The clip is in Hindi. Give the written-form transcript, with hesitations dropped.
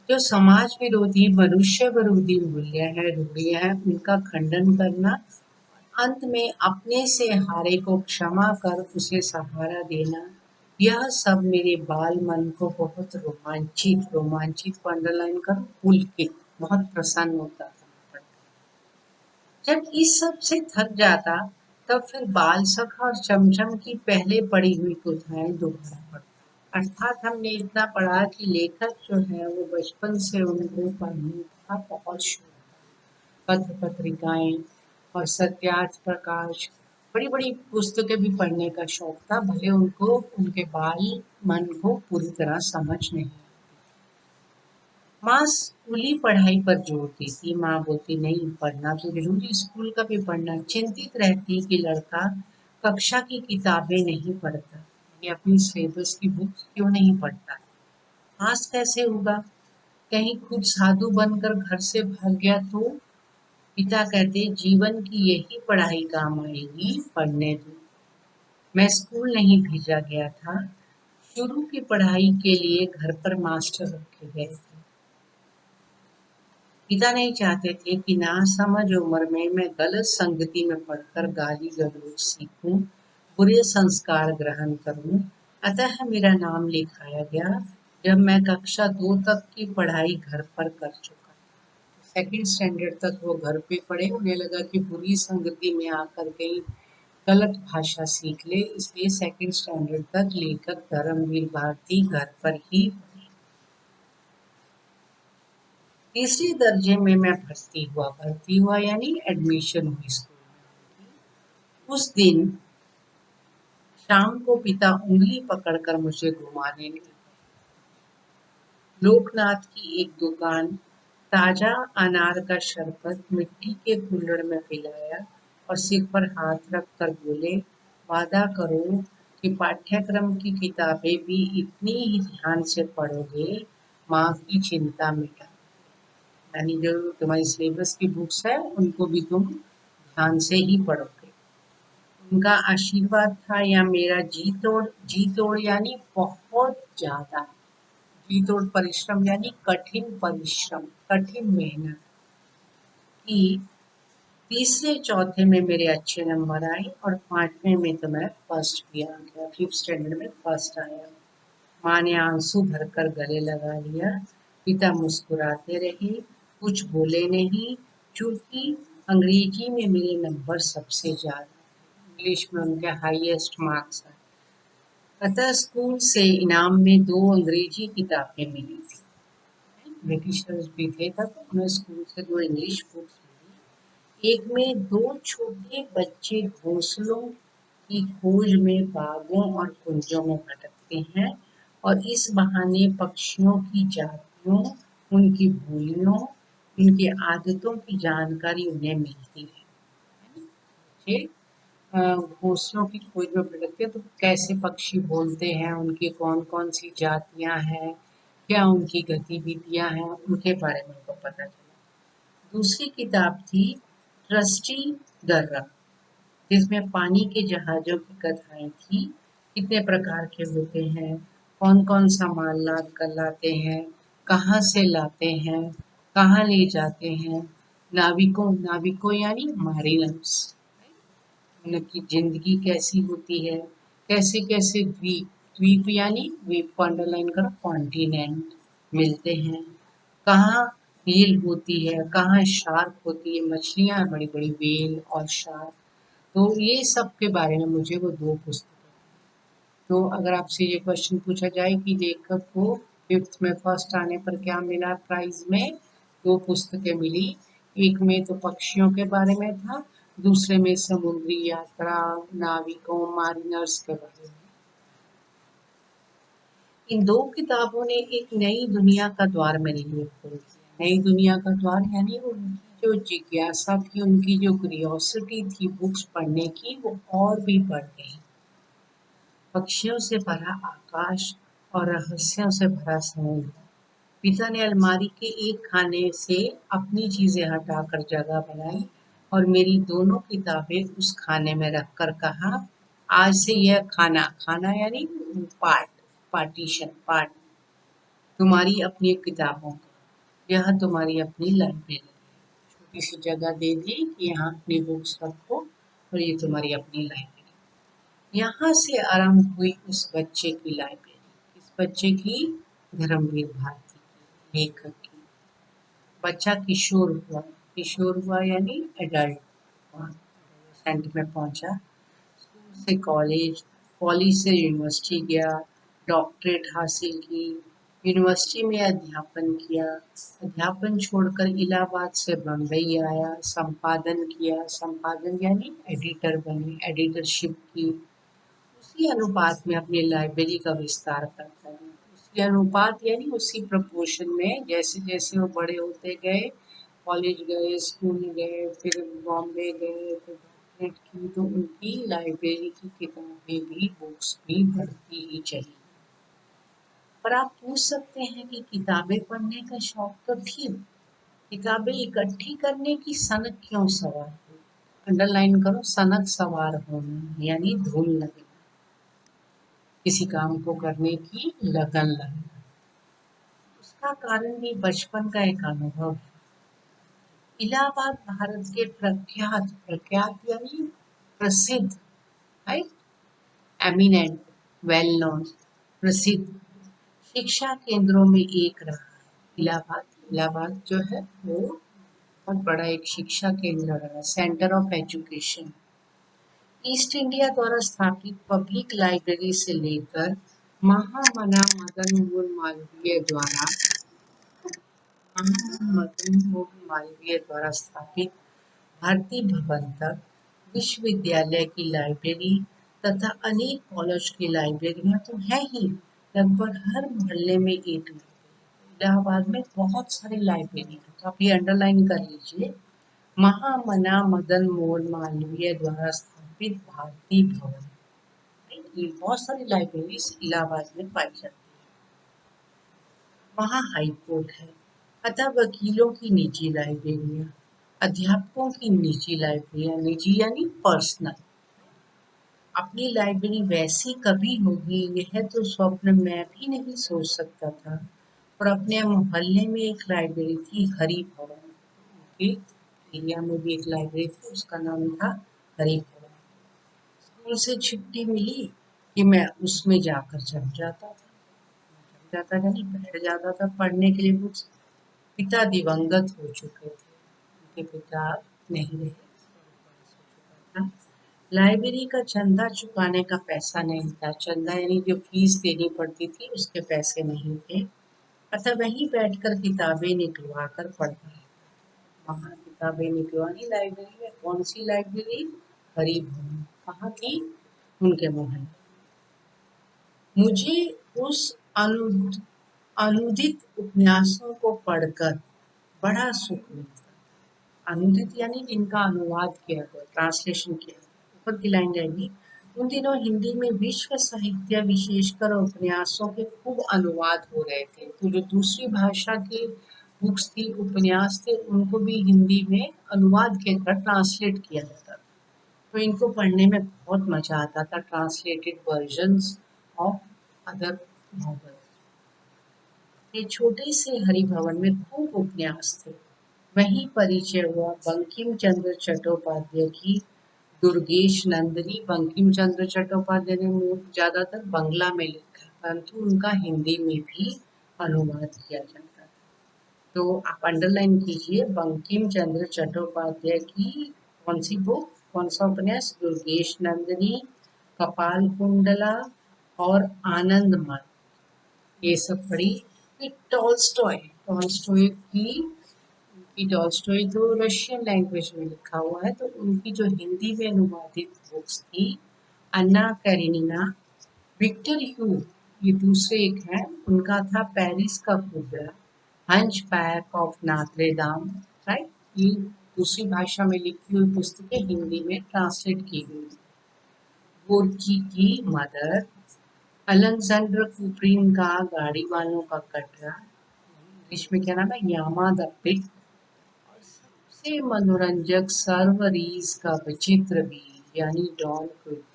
जो समाज विरोधी, मनुष्य विरोधी मूल्य है, रूढ़ियां है, उनका खंडन करना, अंत में अपने से हारे को क्षमा कर उसे सहारा देना, यह सब मेरे बाल मन को बहुत रोमांचित रोमांचित को अंडरलाइन कर पुलकित बहुत प्रसन्न होता था। जब इस सब से थक जाता तब फिर बाल सखा और चमचम की पहले पढ़ी हुई कथाएं दोबारा पढ़ता। अर्थात हमने इतना पढ़ा कि लेखक जो है वो बचपन से उनको पढ़ने का बहुत शौक, पत्र पत्रिकाएं और सत्यार्थ प्रकाश, बड़ी बड़ी पुस्तकें भी पढ़ने का शौक था, भले उनको उनके बाल मन को पूरी तरह समझ नहीं। माँ स्कूली पढ़ाई पर जोड़ती थी। माँ बोलती नहीं, पढ़ना तो जरूरी, स्कूल का भी पढ़ना। चिंतित रहती कि लड़का कक्षा की किताबें नहीं पढ़ता, ये अपनी सिलेबस की बुक्स क्यों नहीं पढ़ता, पास कैसे होगा, कहीं खुद साधु बनकर घर से भाग गया तो। पिता कहते जीवन की यही पढ़ाई काम आएगी, पढ़ने दो। मैं स्कूल नहीं भेजा गया था, शुरू की पढ़ाई के लिए घर पर मास्टर रखे गए थे। पिता नहीं चाहते थे कि नासमझ उम्र में मैं गलत संगति में पढ़कर गाली गलौज सीखूं, बुरे संस्कार ग्रहण करूं। अतः मेरा नाम लिखाया गया जब मैं कक्षा 2 तक की पढ़ाई घर पर कर चुका। सेकंड स्टैंडर्ड तक वो घर पे पढ़े, उन्हें लगा कि बुरी संगति में आकर कहीं गलत भाषा सीख ले, इसलिए सेकंड स्टैंडर्ड तक लेखक धर्मवीर भारती घर पर ही। तीसरे दर्जे में मैं भर्ती हुआ यानी एडमिशन हुई स्कूल में। उस दिन शाम को पिता उंगली पकड़कर मुझे घुमाने ले गए। लोकनाथ की एक दुकान, ताजा अनार का शरबत मिट्टी के कुल्हड़ में पिलाया और सिर पर हाथ रख कर बोले, वादा करो कि पाठ्यक्रम की किताबें भी इतनी ही ध्यान से पढ़ोगे, माँ की चिंता मिटा। यानी जो तुम्हारी सिलेबस की बुक्स है उनको भी तुम ध्यान से ही पढ़ोगे। उनका आशीर्वाद था या मेरा जी तोड़ यानी बहुत ज्यादा जी तोड़ परिश्रम यानी कठिन परिश्रम, कठिन मेहनत की। तीसरे चौथे में मेरे अच्छे नंबर आए और पांचवें में तो मैं फर्स्ट भी आ गया, फिफ्थ स्टैंडर्ड में फर्स्ट आया। माँ ने आंसू भरकर गले लगा लिया। पिता मुस्कुराते रहे, कुछ बोले नहीं, क्योंकि अंग्रेजी में मेरे नंबर सबसे ज्यादा, इंग्लिश में उनके हाईएस्ट मार्क्स आए। अतः स्कूल से इनाम में 2 अंग्रेजी किताबें मिली थी। ब्रिटिशर्स भी थे तब, उन्हें स्कूल से 2 इंग्लिश बुक्स मिली। एक में 2 छोटे बच्चे घोंसलों की खोज में बागों और कुंजों में भटकते हैं और इस बहाने पक्षियों की जातियों, उनकी बोलियों, उनकी आदतों की जानकारी उन्हें मिलती है। बच्चे घोंसलों की खोज में भटकते हैं तो कैसे पक्षी बोलते हैं, उनकी कौन कौन सी जातियां हैं, क्या उनकी गतिविधियां हैं, उनके बारे में उनको पता चला। दूसरी किताब थी ट्रस्टी दर्रा, जिसमें पानी के जहाजों की कथाएं थी, कितने प्रकार के होते हैं, कौन कौन सा माल लाद कर लाते हैं, कहाँ से लाते हैं, कहाँ ले जाते हैं, नाविकों नाविकों यानी मारिनर्स, उनकी जिंदगी कैसी होती है, कैसे कैसे द्वीप, द्वीप यानी द्वीप को अंडरलाइन करो, कॉन्टिनेंट मिलते हैं, कहाँ व्हेल होती है, कहाँ शार्क होती है, मछलियाँ बड़ी बड़ी व्हेल और शार्क। तो ये सब के बारे में मुझे वो 2 पुस्तकें। तो अगर आपसे ये क्वेश्चन पूछा जाए कि लेखक को फिफ्थ में फर्स्ट आने पर क्या मिला प्राइज में, 2 पुस्तकें मिली। एक में तो पक्षियों के बारे में था, दूसरे में समुद्री यात्रा, नाविकों, मारिनर्स के बारे में। इन 2 किताबों ने एक नई दुनिया का द्वार मेरे लिए खोल दिया। नई दुनिया का द्वार यानी उनकी जो जिज्ञासा थी, उनकी जो क्यूरियोसिटी थी बुक्स पढ़ने की, वो और भी बढ़ गई। पक्षियों से भरा आकाश और रहस्यों से भरा समुद्र। पिता ने अलमारी के एक खाने से अपनी चीजें हटाकर जगह बनाई और मेरी दोनों किताबें उस खाने में रखकर कहा, आज से यह खाना, खाना यानी पार्ट, पार्टीशन, पार्ट तुम्हारी अपनी किताबों का। यह तुम्हारी अपनी लाइब्रेरी है। छोटी सी जगह दे दी कि यहाँ अपनी बुक्स रखो और ये तुम्हारी अपनी लाइब्रेरी। यहाँ से आरंभ हुई उस बच्चे की लाइब्रेरी। इस बच्चे की धर्मवीर भारती की, लेखक की। बच्चा किशोर हुआ यानी एडल्ट हुआ, एडोलेसेंट में पहुंचा। स्कूल से कॉलेज, कॉलेज से यूनिवर्सिटी गया, डॉक्टरेट हासिल की, यूनिवर्सिटी में अध्यापन किया, अध्यापन छोड़कर इलाहाबाद से बम्बई आया, संपादन किया, संपादन यानी एडिटर बने, एडिटरशिप की। उसी अनुपात में अपनी लाइब्रेरी का विस्तार करता है। उसी अनुपात यानी उसी प्रपोर्शन में जैसे जैसे वो बड़े होते गए, कॉलेज गए, स्कूल गए, फिर बॉम्बे गए, फिर डॉक्टरेट की, तो उनकी लाइब्रेरी की किताबें भी, बुक्स भी बढ़ती ही चली। पर आप पूछ सकते हैं कि किताबें पढ़ने का शौक तो ठीक, किताबें इकट्ठी करने की सनक क्यों सवार हुई? अंडरलाइन करो, सनक सवार होना यानी धुन लगना, किसी काम को करने की लगन लगना। उसका कारण भी बचपन का एक अनुभव है। इलाहाबाद भारत के प्रख्यात, प्रख्यात यानी प्रसिद्ध, राइट, एमिनेंट, वेल नोन, प्रसिद्ध शिक्षा केंद्रों में एक रहा है। इलाहाबाद जो है वो बहुत बड़ा एक शिक्षा केंद्र रहा, centre of education. East India द्वारा स्थापित पब्लिक लाइब्रेरी से लेकर महामना मदन मोहन मालवीय द्वारा मदन मोहन मालवीय द्वारा स्थापित भारती भवन तक विश्वविद्यालय की लाइब्रेरी तथा अनेक कॉलेज की लाइब्रेरियां तो है ही। लगभग हर मोहल्ले में एक लाइब्रेरी। इलाहाबाद में बहुत सारी लाइब्रेरी है, तो आप ये अंडरलाइन कर लीजिए, महामना मदन मोहन मालवीय द्वारा स्थापित भारती भवन। ये बहुत सारी लाइब्रेरीज इलाहाबाद में पाई जाती है। वहाँ हाई कोर्ट है, अतः वकीलों की निजी लाइब्रेरियाँ, अध्यापकों की निजी लाइब्रेरियाँ, निजी यानी पर्सनल। अपनी लाइब्रेरी वैसी कभी होगी यह तो स्वप्न में भी नहीं सोच सकता था। और अपने मोहल्ले में एक लाइब्रेरी थी, हरि भवन। उनके एरिया में भी एक लाइब्रेरी थी, उसका नाम था हरि भवन। स्कूल से छुट्टी मिली कि मैं उसमें जाकर जम जाता था, नहीं बैठ जाता था पढ़ने के लिए बुक्स। पिता दिवंगत हो चुके थे, उनके पिता नहीं रहे, स्वर्गवास हो चुका था। लाइब्रेरी का चंदा चुकाने का पैसा नहीं था, चंदा यानी जो फीस देनी पड़ती थी उसके पैसे नहीं थे, अतः वहीं बैठकर किताबें निकलवा कर पढ़ता है। वहाँ किताबें निकलवानी लाइब्रेरी में। कौन सी लाइब्रेरी? हरि भवन। कहाँ थी? उनके मोहल्ले। मुझे उस अनुदित उपन्यासों को पढ़कर बड़ा सुख मिलता। अनुदित यानी जिनका अनुवाद किया गया, ट्रांसलेशन किया गया। ऊपर की लाइन जाएगी, उन दिनों हिंदी में विश्व साहित्य विशेषकर उपन्यासों के खूब अनुवाद हो रहे थे, तो जो दूसरी भाषा के बुक्स थी, उपन्यास थे, उनको भी हिंदी में अनुवाद के कर ट्रांसलेट किया जाता था। तो इनको पढ़ने में बहुत मजा आता था, translated versions of other novels. ये छोटे से हरि भवन में खूब उपन्यास थे। वहीं परिचय हुआ बंकिम चंद्र चट्टोपाध्याय की दुर्गेश नंदिनी। बंकिम चंद्र चट्टोपाध्याय ने ज्यादातर बंगला में लिखा, परंतु उनका हिंदी में भी अनुवाद किया जाता है। तो आप अंडरलाइन कीजिए, बंकिम चंद्र चट्टोपाध्याय की कौन सी बुक, कौन सा उपन्यास? दुर्गेश नंदिनी, कपाल कुंडला और आनंदमठ, ये सब पढ़ी। फिर टॉलस्टॉय, टॉलस्टॉय की टॉलस्टॉय तो रशियन लैंग्वेज में लिखा हुआ है, तो उनकी जो हिंदी में अनुवादित बुक्स थी, अन्ना कैरेनिना, विक्टर ह्यू, ये दूसरे एक हैं, उनका था पेरिस का कुबरा, हंच पैक ऑफ नात्रे दाम, राइट। ये दूसरी भाषा में लिखी हुई पुस्तकें हिंदी में ट्रांसलेट की गई। गोरकी की मदर, अलेक्जेंडर कुपरिन का गाड़ी वालों का कटरा, इंग्लिश में क्या नाम है, यामा द पिट। और सबसे मनोरंजक सर्वरीज का विचित्र बीज यानी डॉन क्विक्स।